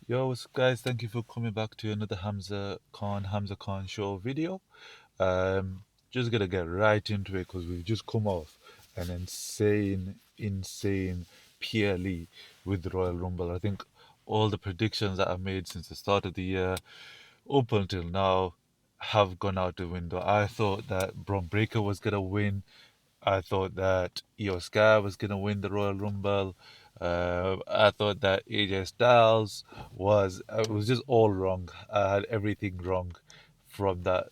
Yo, what's up, guys? Thank you for coming back to another Hamza Khan show video. Um, just gonna get right into it because we've just come off an insane PLE with the Royal Rumble. I think all the predictions that I've made since the start of the year up until now have gone out the window. I thought that Braun Breaker was gonna win. I thought that Io Sky was going to win the Royal Rumble. I thought that AJ Styles it was just all wrong. I had everything wrong from that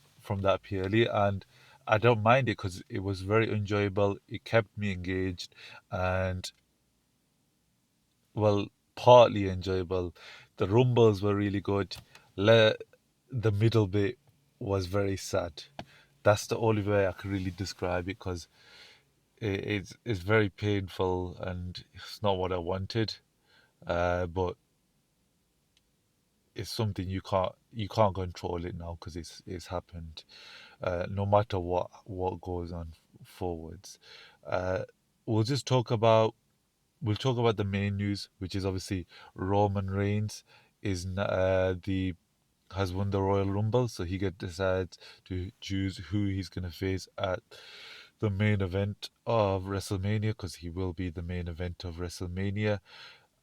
purely, and I don't mind it because it was very enjoyable. It kept me engaged, and well, partly enjoyable. The Rumbles were really good. Le- the middle bit was very sad. That's the only way I can really describe it because it's very painful and it's not what I wanted. But it's something you can't control it now because it's happened. No matter what goes on forwards, uh, we'll just talk about the main news, which is obviously Roman Reigns the has won the Royal Rumble, so he get decides to choose who he's gonna face at the main event of WrestleMania because he will be the main event of WrestleMania.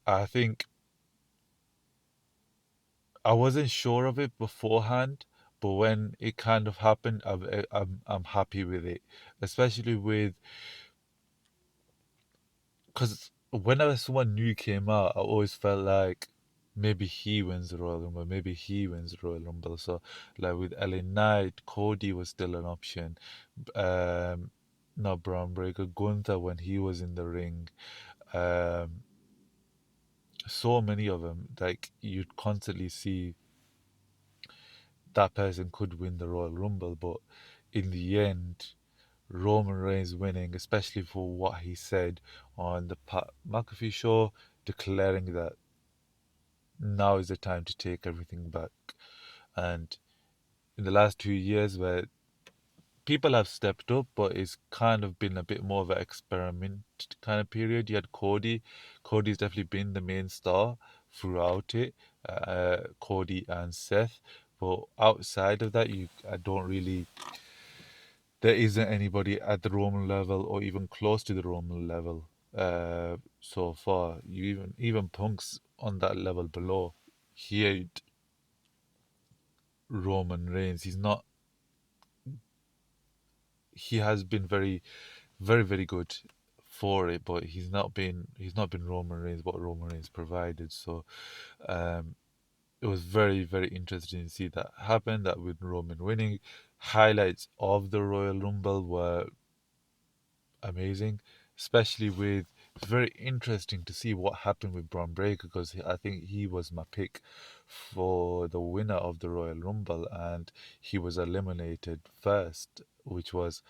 I think I wasn't sure of it beforehand, but when it kind of happened, I'm happy with it, especially with because whenever someone new came out, I always felt like maybe he wins the Royal Rumble, maybe he wins the Royal Rumble. So like with LA Knight, Cody was still an option. Um, not Braun Breaker, Gunther when he was in the ring. Um, so many of them, like you'd constantly see that person could win the Royal Rumble, but in the end, Roman Reigns winning, especially for what he said on the Pat McAfee show, declaring that now is the time to take everything back. And in the last 2 years, where people have stepped up, but it's kind of been a bit more of an experiment kind of period. You had Cody. Cody's definitely been the main star throughout it. Cody and Seth. But outside of that, I don't really. There isn't anybody at the Roman level or even close to the Roman level so far. You even Punk's on that level below. He ain't Roman Reigns. He's not. He has been very very very good for it, but he's not been Roman Reigns what Roman Reigns provided. So um, it was very very interesting to see that happen. That with Roman winning, highlights of the Royal Rumble were amazing, especially with. It's very interesting to see what happened with Braun Breaker because I think he was my pick for the winner of the Royal Rumble and he was eliminated first, which was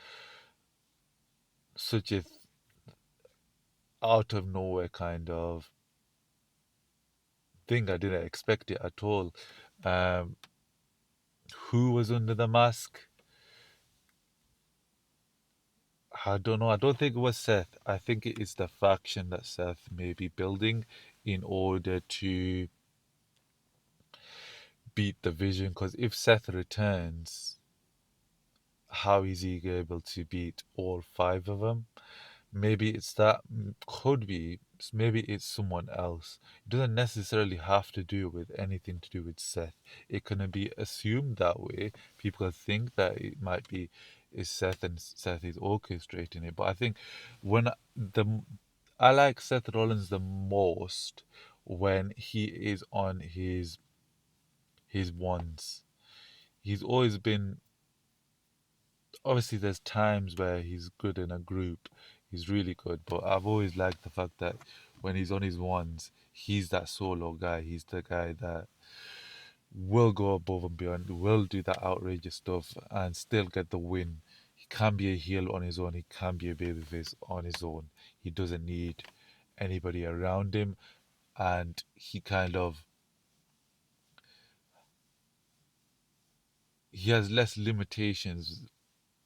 such a out of nowhere kind of thing. I didn't expect it at all. Um, who was under the mask? I don't know. I don't think it was Seth. I think it is the faction that Seth may be building in order to beat the Vision. Because if Seth returns, how is he able to beat all five of them? Maybe it's that, could be, maybe it's someone else. It doesn't necessarily have to do with anything to do with Seth. It can be assumed that way. People think that it might be is Seth and Seth is orchestrating it. But I think when I like Seth Rollins the most when he is on his ones. He's always been obviously there's times where he's good in a group, he's really good, but I've always liked the fact that when he's on his ones, he's that solo guy. He's the guy that will go above and beyond, will do that outrageous stuff and still get the win. He can be a heel on his own, he can be a babyface on his own. He doesn't need anybody around him, and he has less limitations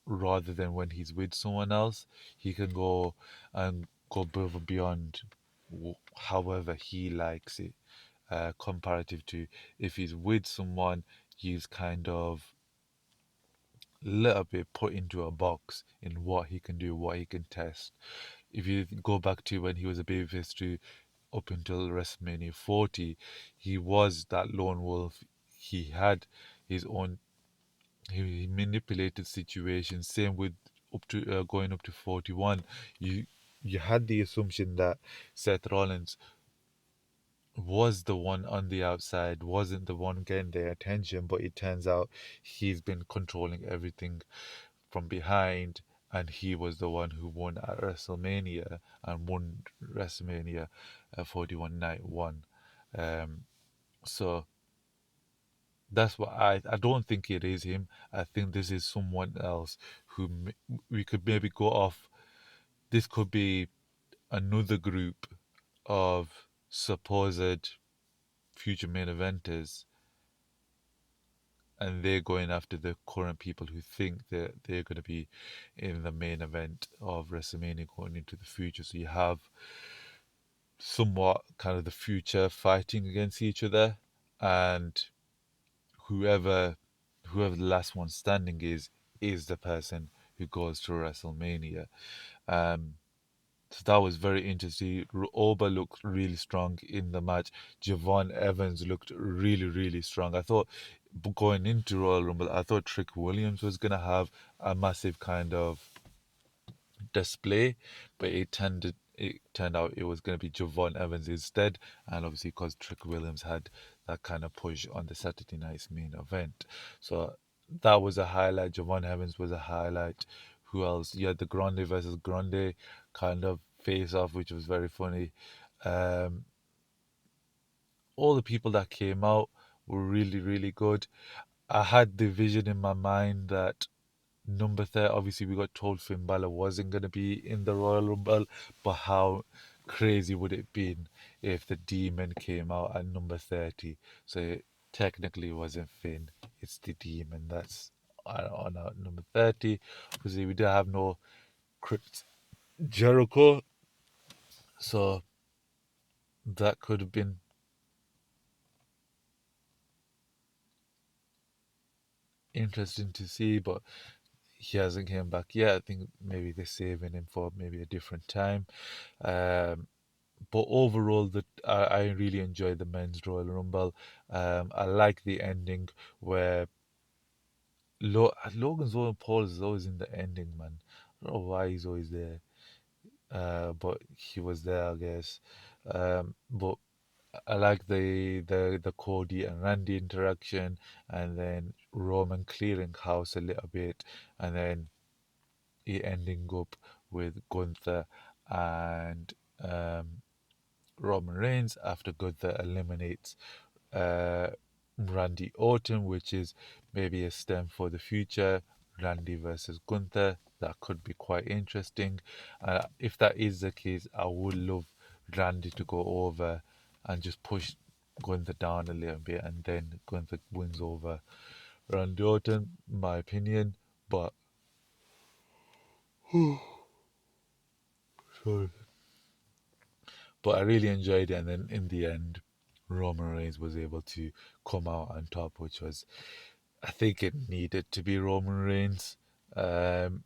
rather than when he's with someone else. He can go above and beyond however he likes it. comparative to if he's with someone, he's kind of little bit put into a box in what he can do, what he can test. If you go back to when he was a babyface to up until WrestleMania 40, he was that lone wolf. He had his own. He manipulated situations. Same with up to going up to 41. You you had the assumption that Seth Rollins was the one on the outside, wasn't the one getting their attention, but it turns out he's been controlling everything from behind, and he was the one who won at WrestleMania and won WrestleMania 41 night one. Um, so that's what I don't think it is him. I think this is someone else who we could maybe go off. This could be another group of supposed future main eventers, and they're going after the current people who think that they're going to be in the main event of WrestleMania going into the future. So you have somewhat kind of the future fighting against each other, and whoever whoever the last one standing is the person who goes to WrestleMania. Um, so that was very interesting. Oba looked really strong in the match. Javon Evans looked really, really strong. I thought going into Royal Rumble, I thought Trick Williams was going to have a massive kind of display, but it turned out it was going to be Javon Evans instead, and obviously because Trick Williams had that kind of push on the Saturday night's main event, so that was a highlight. Javon Evans was a highlight. Who else? You had the Grande versus Grande kind of face off, which was very funny. Um, all the people that came out were really, really good. I had the vision in my mind that number 30, obviously, we got told Finn Balor wasn't going to be in the Royal Rumble, but how crazy would it been if the Demon came out at number 30? So it technically wasn't Finn, it's the Demon that's on number 30. Obviously, we did have no Chris Jericho, so that could have been interesting to see, but he hasn't came back yet. I think maybe they're saving him for maybe a different time. Um, but overall, I really enjoyed the men's Royal Rumble. I like the ending where Logan's Royal Paul is always in the ending, man. I don't know why he's always there, but he was there, I guess. But I like the Cody and Randy interaction, and then Roman clearing house a little bit, and then it ending up with Gunther and Roman Reigns after Gunther eliminates uh, Randy Orton, which is maybe a stem for the future. Randy versus Gunther. That could be quite interesting. If that is the case, I would love Randy to go over and just push Gunther down a little bit, and then Gunther wins over Randy Orton, my opinion. But sorry. But I really enjoyed it, and then in the end, Roman Reigns was able to come out on top, which was, I think, it needed to be Roman Reigns, um,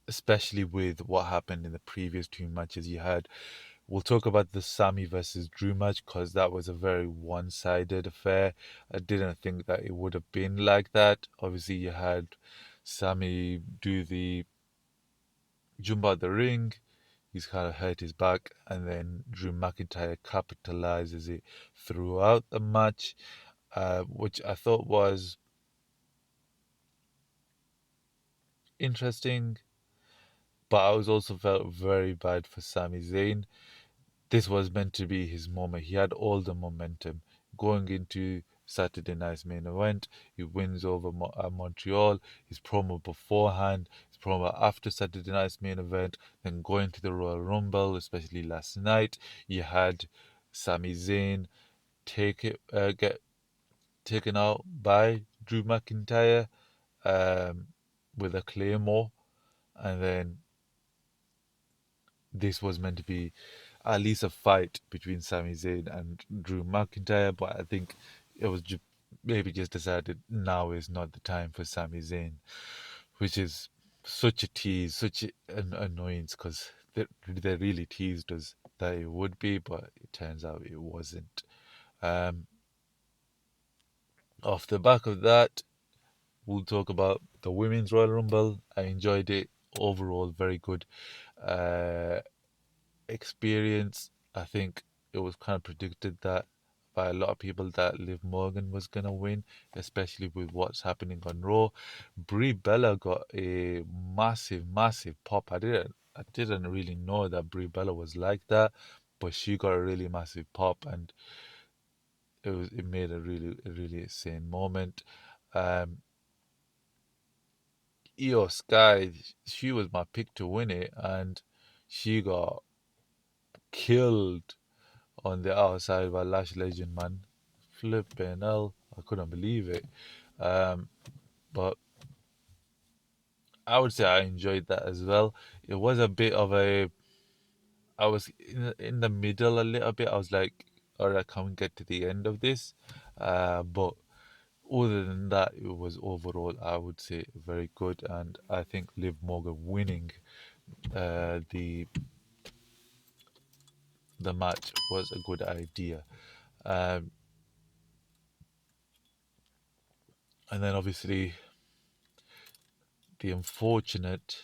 especially with what happened in the previous two matches you had. We'll talk about the Sami versus Drew match because that was a very one-sided affair. I didn't think that it would have been like that. Obviously, you had Sami do the jump out the ring. He's kind of hurt his back, and then Drew McIntyre capitalizes it throughout the match, which I thought was interesting. But I was also felt very bad for Sami Zayn. This was meant to be his moment. He had all the momentum going into Saturday night's main event. He wins over Montreal. His promo beforehand, his promo after Saturday night's main event, then going to the Royal Rumble, especially last night. You had Sami Zayn get taken out by Drew McIntyre um, with a claymore, and then this was meant to be. at least a fight between Sami Zayn and Drew McIntyre, but I think it was maybe just decided now is not the time for Sami Zayn, which is such a tease, such an annoyance because they really teased us that it would be, but it turns out it wasn't. Um, Off the back of that, we'll talk about the Women's Royal Rumble. I enjoyed it overall, very good. Uh, Experience. I think it was kind of predicted that by a lot of people that Liv Morgan was gonna win, especially with what's happening on Raw. Brie Bella got a massive, massive pop. I didn't really know that Brie Bella was like that, but she got a really massive pop, and it made a really insane moment. Um, Io Sky, she was my pick to win it, and she got killed on the outside by Lash Legend, man. Flipping hell. I couldn't believe it. Um, but I would say I enjoyed that as well. It was a bit of a. I was in the middle a little bit. I was like, all right, can we get to the end of this? But other than that, it was overall, I would say, very good. And I think Liv Morgan winning the match was a good idea. Um, and then obviously the unfortunate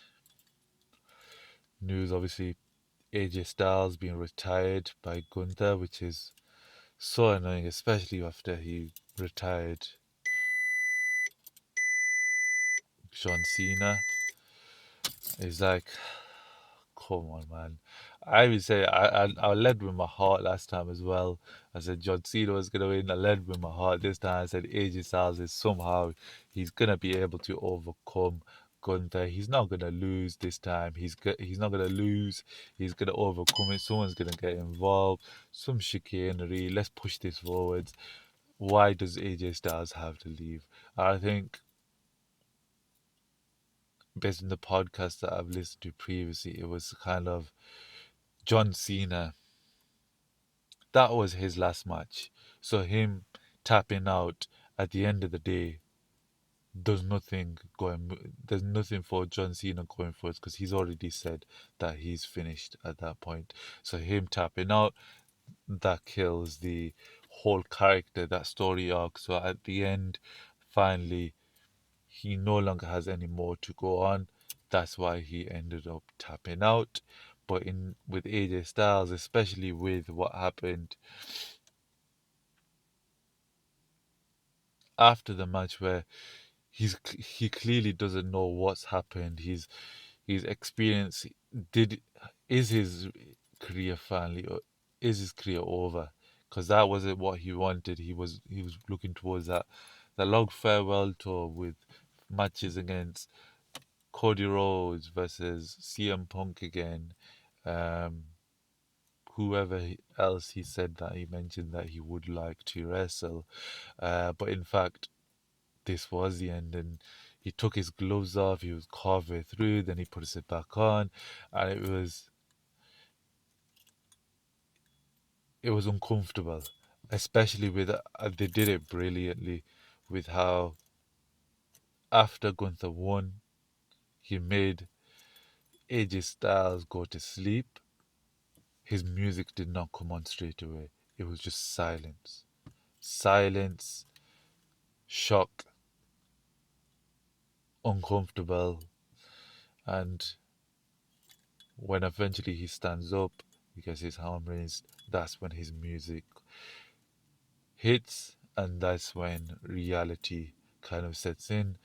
news, obviously AJ Styles being retired by Gunther, which is so annoying, especially after he retired John Cena. It's like, come on, man. I would say I led with my heart last time as well. I said John Cena was gonna win. I led with my heart this time. I said AJ Styles is somehow he's gonna be able to overcome Gunther. He's not gonna lose this time. He's not gonna lose. He's gonna overcome it. Someone's gonna get involved. Some chicanery. Let's push this forwards. Why does AJ Styles have to leave? I think based on the podcast that I've listened to previously, it was kind of John Cena. That was his last match. So him tapping out at the end of the day there's nothing for John Cena going forward because he's already said that he's finished at that point. So him tapping out, that kills the whole character, that story arc. So at the end, finally he no longer has any more to go on. That's why he ended up tapping out. But in with AJ Styles, especially with what happened after the match, where he clearly doesn't know what's happened. His experience did is his career finally, or is his career over? Because that wasn't what he wanted. He was looking towards that long farewell tour with matches against Cody Rhodes versus CM Punk again. Um, Whoever else he said that he mentioned that he would like to wrestle. But in fact, this was the end. And he took his gloves off, he was halfway through, then he puts it back on, and it was uncomfortable, especially with they did it brilliantly with how after Gunther won, he made AJ Styles go to sleep. His music did not come on straight away. It was just silence. Silence, shock, uncomfortable, and when eventually he stands up, because his arm raised, that's when his music hits, and that's when reality kind of sets in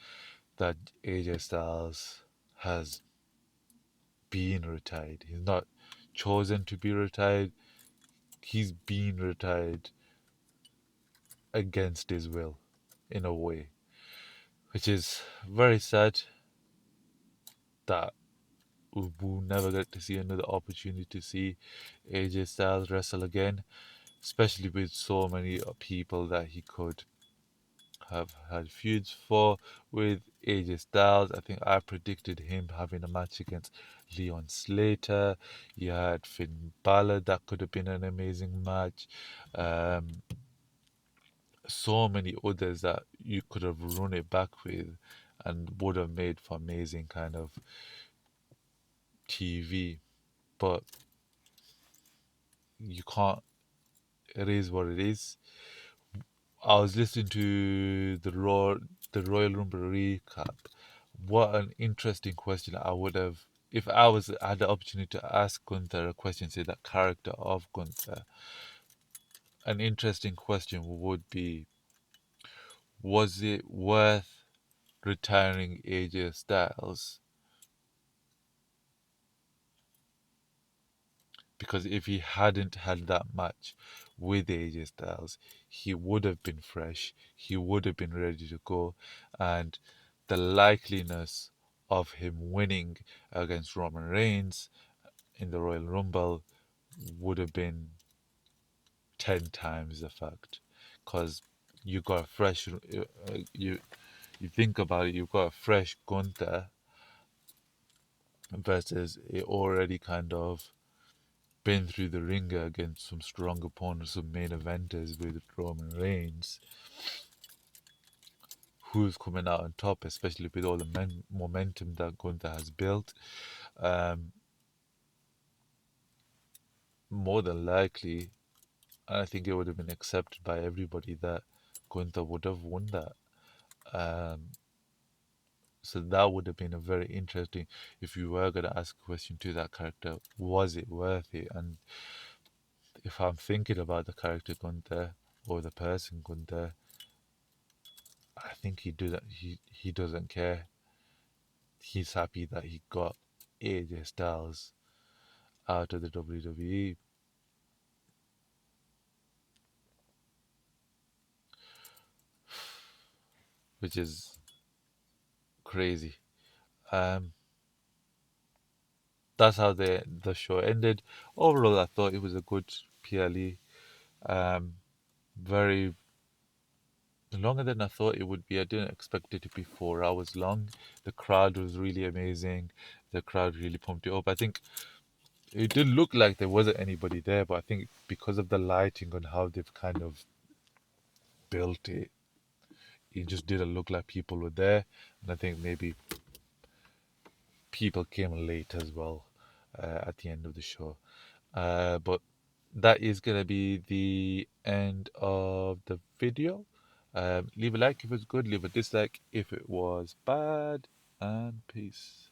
that AJ Styles has been retired. He's not chosen to be retired, he's been retired against his will, in a way, which is very sad that we'll never get to see another opportunity to see AJ Styles wrestle again, especially with so many people that he could have had feuds for with AJ Styles. I think I predicted him having a match against Leon Slater. You had Finn Balor, that could have been an amazing match. Um, so many others that you could have run it back with and would have made for amazing kind of TV. But you can't, it is what it is. I was listening to the Royal Rumble recap. What an interesting question I would have if I had the opportunity to ask Gunther a question, say that character of Gunther. An interesting question would be: was it worth retiring AJ Styles? Because if he hadn't had that match with AJ Styles, he would have been fresh, he would have been ready to go, and the likeliness of him winning against Roman Reigns in the Royal Rumble would have been 10 times the fact. Because you got a fresh, you think about it, you've got a fresh Gunther versus it already kind of been through the ringer against some strong opponents, some main eventers with Roman Reigns, who's coming out on top, especially with all the momentum that Gunther has built. Um, More than likely, I think it would have been accepted by everybody that Gunther would have won that. Um, so that would have been a very interesting, if you were going to ask a question to that character, was it worth it? And if I'm thinking about the character Gunther or the person Gunther, I think he doesn't care. He's happy that he got AJ Styles out of the WWE, which is crazy. Um, that's how the show ended. Overall, I thought it was a good PLE. Um, Very longer than I thought it would be. I didn't expect it to be 4 hours long. The crowd was really amazing. The crowd really pumped it up. I think it did look like there wasn't anybody there, but I think because of the lighting and how they've kind of built it, it just didn't look like people were there. And I think maybe people came late as well at the end of the show. But that is going to be the end of the video. Leave a like if it was good, leave a dislike if it was bad, and peace.